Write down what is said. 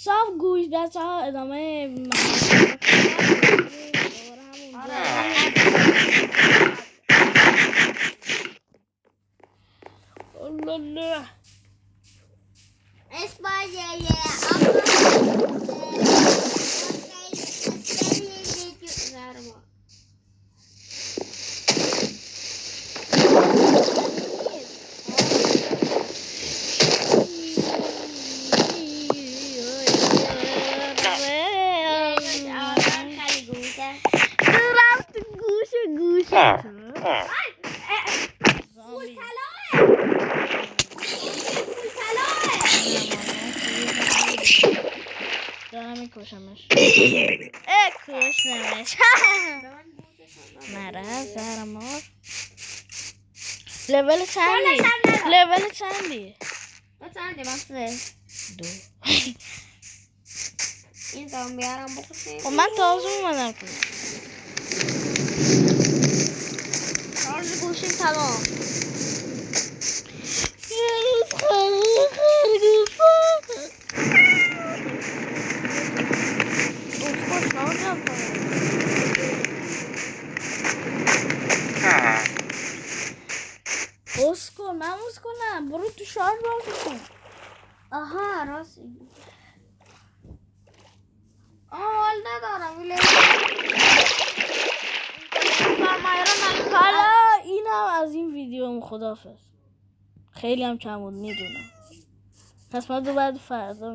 صاف گوش بچه ها ادامه الله دارم میکشمش کشنمش نره زهرمار لول چندی؟ لول چندی؟ دو این زامبی ها هم بکشیم. خب من تازه اومدم کنم شارژ گوشیم تمام. اسکو من کنم برو تو شارژ بازی کن. آها راستی حال ندارم حالا اینم از این ویدیو خدافظ. خیلی هم کم بود میدونم. پس من دو بعد فردا